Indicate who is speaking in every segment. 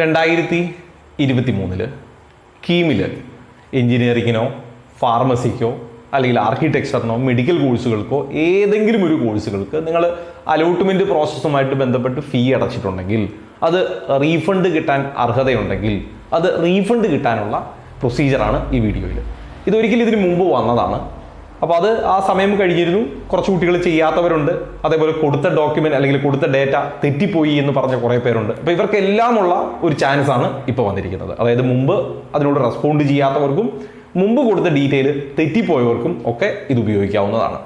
Speaker 1: 2023 കീമിൽ എഞ്ചിനീയറിങ്ങിനോ ഫാർമസിക്കോ അല്ലെങ്കിൽ ആർക്കിടെക്ചറിനോ മെഡിക്കൽ കോഴ്സുകൾക്കോ ഏതെങ്കിലും ഒരു കോഴ്സുകൾക്ക് നിങ്ങൾ അലോട്ട്മെൻറ്റ് പ്രോസസ്സുമായിട്ട് ബന്ധപ്പെട്ട് ഫീ അടച്ചിട്ടുണ്ടെങ്കിൽ അത് റീഫണ്ട് കിട്ടാൻ അർഹതയുണ്ടെങ്കിൽ അത് റീഫണ്ട് കിട്ടാനുള്ള പ്രൊസീജിയറാണ് ഈ വീഡിയോയിൽ. ഇതൊരിക്കലും ഇതിന് മുമ്പ് വന്നതാണ്. അപ്പോൾ അത് ആ സമയം കഴിഞ്ഞിരുന്നു. കുറച്ച് കുട്ടികൾ ചെയ്യാത്തവരുണ്ട്, അതേപോലെ കൊടുത്ത ഡോക്യുമെന്റ് അല്ലെങ്കിൽ കൊടുത്ത ഡേറ്റ തെറ്റിപ്പോയി എന്ന് പറഞ്ഞ കുറേ പേരുണ്ട്. അപ്പോൾ ഇവർക്കെല്ലാമുള്ള ഒരു ചാൻസ് ആണ് ഇപ്പോൾ വന്നിരിക്കുന്നത്. അതായത് മുമ്പ് അതിനോട് റെസ്പോണ്ട് ചെയ്യാത്തവർക്കും മുമ്പ് കൊടുത്ത ഡീറ്റെയിൽ തെറ്റിപ്പോയവർക്കും ഒക്കെ ഇത് ഉപയോഗിക്കാവുന്നതാണ്.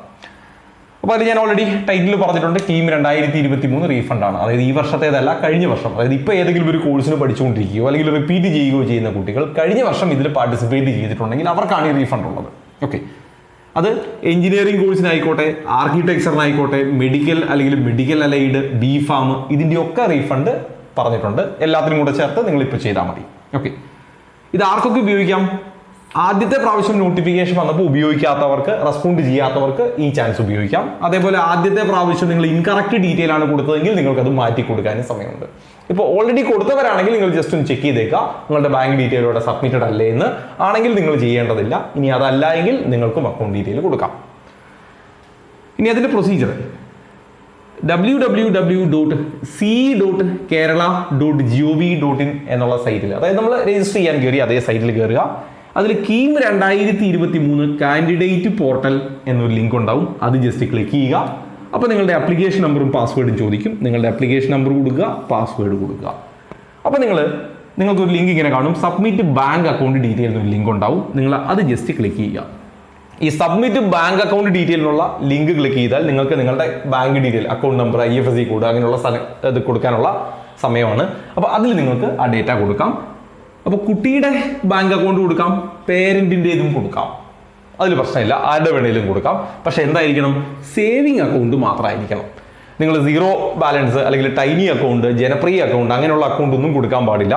Speaker 1: അപ്പോൾ അത് ഞാൻ ഓൾറെഡി ടൈറ്റിൽ പറഞ്ഞിട്ടുണ്ട്. കീം 2023 റീഫണ്ടാണ്. അതായത് ഈ വർഷത്തേതല്ല, കഴിഞ്ഞ വർഷം. അതായത് ഇപ്പോൾ ഏതെങ്കിലും ഒരു കോഴ്സിന് പഠിച്ചുകൊണ്ടിരിക്കുകയോ അല്ലെങ്കിൽ റിപ്പീറ്റ് ചെയ്യുകയോ ചെയ്യുന്ന കുട്ടികൾ കഴിഞ്ഞ വർഷം ഇതിൽ പാർട്ടിസിപ്പേറ്റ് ചെയ്തിട്ടുണ്ടെങ്കിൽ അവർക്കാണ് ഈ റീഫണ്ട് ഉള്ളത്. ഓക്കെ, അത് എഞ്ചിനീയറിംഗ് കോഴ്സിനായിക്കോട്ടെ, ആർക്കിടെക്ചറിനായിക്കോട്ടെ, മെഡിക്കൽ അല്ലെങ്കിൽ മെഡിക്കൽ അലൈഡ്, ബി.ഫാം, ഇതിൻ്റെയൊക്കെ റീഫണ്ട് പറഞ്ഞിട്ടുണ്ട്. എല്ലാത്തിനും കൂടെ ചേർത്ത് നിങ്ങളിപ്പോൾ ചെയ്താൽ മതി. ഓക്കെ, ഇത് ആർക്കൊക്കെ ഉപയോഗിക്കാം? ആദ്യത്തെ പ്രാവശ്യം നോട്ടിഫിക്കേഷൻ വന്നപ്പോൾ ഉപയോഗിക്കാത്തവർക്ക്, റെസ്പോണ്ട് ചെയ്യാത്തവർക്ക് ഈ ചാൻസ് ഉപയോഗിക്കാം. അതേപോലെ ആദ്യത്തെ പ്രാവശ്യം നിങ്ങൾ ഇൻകറക്റ്റ് ഡീറ്റെയിൽ ആണ് കൊടുത്തതെങ്കിൽ നിങ്ങൾക്കത് മാറ്റി കൊടുക്കാനും സമയമുണ്ട്. ഇപ്പോൾ ഓൾറെഡി കൊടുത്തവരാണെങ്കിൽ നിങ്ങൾ ജസ്റ്റ് ഒന്ന് ചെക്ക് ചെയ്തേക്കുക, നിങ്ങളുടെ ബാങ്ക് ഡീറ്റെയിലൂടെ സബ്മിറ്റഡ് അല്ലേ എന്ന്. ആണെങ്കിൽ നിങ്ങൾ ചെയ്യേണ്ടതില്ല. ഇനി അതല്ല എങ്കിൽ നിങ്ങൾക്കും അക്കൗണ്ട് ഡീറ്റെയിൽ കൊടുക്കാം. ഇനി അതിൻ്റെ പ്രൊസീജിയർ www.ce.kerala.gov.in എന്നുള്ള സൈറ്റിൽ, അതായത് നമ്മൾ രജിസ്റ്റർ ചെയ്യാൻ കയറി അതേ സൈറ്റിൽ കയറുക. അതിൽ കീം 2023 കാൻഡിഡേറ്റ് പോർട്ടൽ എന്നൊരു ലിങ്ക് ഉണ്ടാവും. അത് ജസ്റ്റ് ക്ലിക്ക് ചെയ്യുക. അപ്പോൾ നിങ്ങളുടെ ആപ്ലിക്കേഷൻ നമ്പറും പാസ്വേഡും ചോദിക്കും. നിങ്ങളുടെ ആപ്ലിക്കേഷൻ നമ്പർ കൊടുക്കുക, പാസ്വേഡ് കൊടുക്കുക. അപ്പോൾ നിങ്ങൾക്കൊരു ലിങ്ക് ഇങ്ങനെ കാണും. സബ്മിറ്റ് ബാങ്ക് അക്കൗണ്ട് ഡീറ്റെയിൽ എന്നൊരു ലിങ്ക് ഉണ്ടാവും. നിങ്ങൾ അത് ജസ്റ്റ് ക്ലിക്ക് ചെയ്യുക. ഈ സബ്മിറ്റ് ബാങ്ക് അക്കൗണ്ട് ഡീറ്റെയിലിനുള്ള ലിങ്ക് ക്ലിക്ക് ചെയ്താൽ നിങ്ങൾക്ക് നിങ്ങളുടെ bank detail, account number, IFSC code അങ്ങനെയുള്ള ഇത് കൊടുക്കാനുള്ള സമയമാണ്. അപ്പോൾ അതിൽ നിങ്ങൾക്ക് ആ ഡേറ്റ കൊടുക്കാം. അപ്പോൾ കുട്ടിയുടെ ബാങ്ക് അക്കൗണ്ട് കൊടുക്കാം, പേരൻറ്റിൻ്റെതും കൊടുക്കാം. അതിൽ പ്രശ്നമില്ല, ആരുടെ വേണേലും കൊടുക്കാം. പക്ഷെ എന്തായിരിക്കണം? സേവിങ് അക്കൗണ്ട് മാത്രമായിരിക്കണം. നിങ്ങൾ സീറോ ബാലൻസ് അല്ലെങ്കിൽ ടൈനി അക്കൗണ്ട്, ജനപ്രിയ അക്കൗണ്ട് അങ്ങനെയുള്ള അക്കൗണ്ട് ഒന്നും കൊടുക്കാൻ പാടില്ല.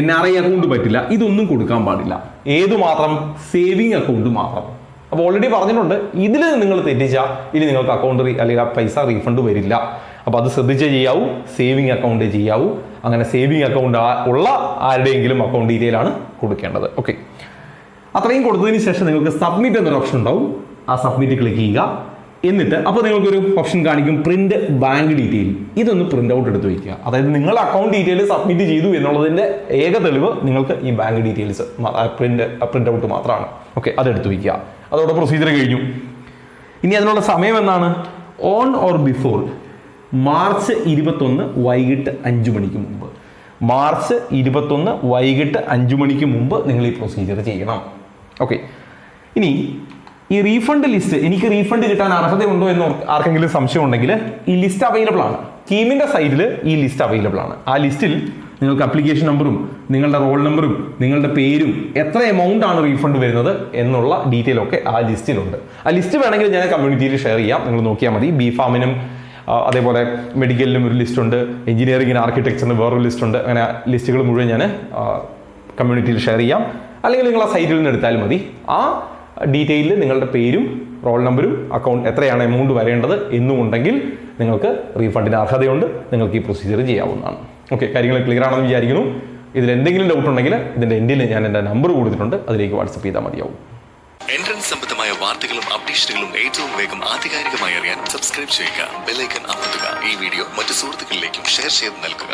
Speaker 1: NRI അക്കൗണ്ട് പറ്റില്ല. ഇതൊന്നും കൊടുക്കാൻ പാടില്ല. ഏതു മാത്രം? സേവിങ് അക്കൗണ്ട് മാത്രം. അപ്പോൾ ഓൾറെഡി പറഞ്ഞിട്ടുണ്ട്, ഇതിൽ നിങ്ങൾ തെറ്റിച്ചാൽ ഇനി നിങ്ങൾക്ക് അക്കൗണ്ട് അല്ലെങ്കിൽ ആ പൈസ റീഫണ്ട് വരില്ല. അപ്പോൾ അത് ശ്രദ്ധിച്ചേ ചെയ്യാവൂ. സേവിങ് അക്കൗണ്ട് ചെയ്യാവൂ. അങ്ങനെ സേവിങ് അക്കൗണ്ട് ഉള്ള ആരുടെയെങ്കിലും അക്കൗണ്ട് ഡീറ്റെയിൽ ആണ് കൊടുക്കേണ്ടത്. ഓക്കെ, അത്രയും കൊടുത്തതിന് ശേഷം നിങ്ങൾക്ക് സബ്മിറ്റ് എന്നൊരു ഓപ്ഷൻ ഉണ്ടാവും. ആ സബ്മിറ്റ് ക്ലിക്ക് ചെയ്യുക. എന്നിട്ട് അപ്പോൾ നിങ്ങൾക്കൊരു ഓപ്ഷൻ കാണിക്കും, പ്രിന്റ് ബാങ്ക് ഡീറ്റെയിൽ. ഇതൊന്ന് പ്രിന്റ് ഔട്ട് എടുത്ത് വയ്ക്കുക. അതായത് നിങ്ങൾ അക്കൗണ്ട് ഡീറ്റെയിൽ സബ്മിറ്റ് ചെയ്തു എന്നുള്ളതിൻ്റെ ഏക തെളിവ് നിങ്ങൾക്ക് ഈ ബാങ്ക് ഡീറ്റെയിൽസ് പ്രിന്റ് ഔട്ട് മാത്രമാണ്. ഓക്കെ, അതെടുത്ത് വയ്ക്കുക. അതോടെ പ്രൊസീജിയർ കഴിഞ്ഞു. ഇനി അതിനുള്ള സമയം എന്നാണ്? ഓൺ ഓർ ബിഫോർ മാർച്ച് 21 വൈകിട്ട് 5 മണിക്ക് മുമ്പ്. മാർച്ച് 21 വൈകിട്ട് 5 മണിക്ക് മുമ്പ് നിങ്ങൾ ഈ പ്രൊസീജിയർ ചെയ്യണം. ഓക്കെ, ഇനി ഈ റീഫണ്ട് ലിസ്റ്റ്, എനിക്ക് റീഫണ്ട് കിട്ടാൻ അർഹതയുണ്ടോ എന്ന് ആർക്കെങ്കിലും സംശയം ഉണ്ടെങ്കിൽ ഈ ലിസ്റ്റ് അവൈലബിൾ ആണ്. കീമിൻ്റെ സൈറ്റിൽ ഈ ലിസ്റ്റ് അവൈലബിൾ ആണ്. ആ ലിസ്റ്റിൽ നിങ്ങൾക്ക് അപ്ലിക്കേഷൻ നമ്പറും നിങ്ങളുടെ റോൾ നമ്പറും നിങ്ങളുടെ പേരും എത്ര എമൗണ്ട് ആണ് റീഫണ്ട് വരുന്നത് എന്നുള്ള ഡീറ്റെയിൽ ഒക്കെ ആ ലിസ്റ്റിലുണ്ട്. ആ ലിസ്റ്റ് വേണമെങ്കിൽ ഞാൻ കമ്മ്യൂണിറ്റിയിൽ ഷെയർ ചെയ്യാം, നിങ്ങൾ നോക്കിയാൽ മതി. ബി.ഫാമിനും അതേപോലെ മെഡിക്കലിനും ഒരു ലിസ്റ്റ് ഉണ്ട്, എഞ്ചിനീയറിംഗിന് ആർക്കിടെക്ചറിന് വേറൊരു ലിസ്റ്റ് ഉണ്ട്. അങ്ങനെ ലിസ്റ്റുകൾ മുഴുവൻ ഞാൻ കമ്മ്യൂണിറ്റിയിൽ ഷെയർ ചെയ്യാം. അല്ലെങ്കിൽ നിങ്ങൾ ആ സൈറ്റിൽ നിന്ന് എടുത്താൽ മതി. ആ ഡീറ്റെയിലിൽ നിങ്ങളുടെ പേരും റോൾ നമ്പരും അക്കൗണ്ട് എത്രയാണ് എമൗണ്ട് വരേണ്ടത് എന്നുമുണ്ടെങ്കിൽ നിങ്ങൾക്ക് റീഫണ്ടിന് അർഹതയുണ്ട്. നിങ്ങൾക്ക് ഈ പ്രൊസീജിയർ ചെയ്യാവുന്നതാണ്. ഓക്കെ, കാര്യങ്ങൾ ക്ലിയർ ആണെന്ന് വിചാരിക്കുന്നു. ഇതിൽ എന്തെങ്കിലും ഡൗട്ട് ഉണ്ടെങ്കിൽ ഇതിൻ്റെ എൻഡിൽ ഞാൻ എൻ്റെ നമ്പർ കൊടുത്തിട്ടുണ്ട്, അതിലേക്ക് വാട്സപ്പ് ചെയ്താൽ മതിയാവും.
Speaker 2: എൻട്രൻസ് സംബന്ധമായ വാർത്തകളും അപ്ഡേഷനുകളും ഏറ്റവും വേഗം ആധികാരികമായി അറിയാൻ സബ്സ്ക്രൈബ് ചെയ്യുക, ബെൽ ഐക്കൺ അമർത്തുക. ഈ വീഡിയോ മറ്റു സുഹൃത്തുക്കളിലേക്കും ഷെയർ ചെയ്ത് നൽകുക.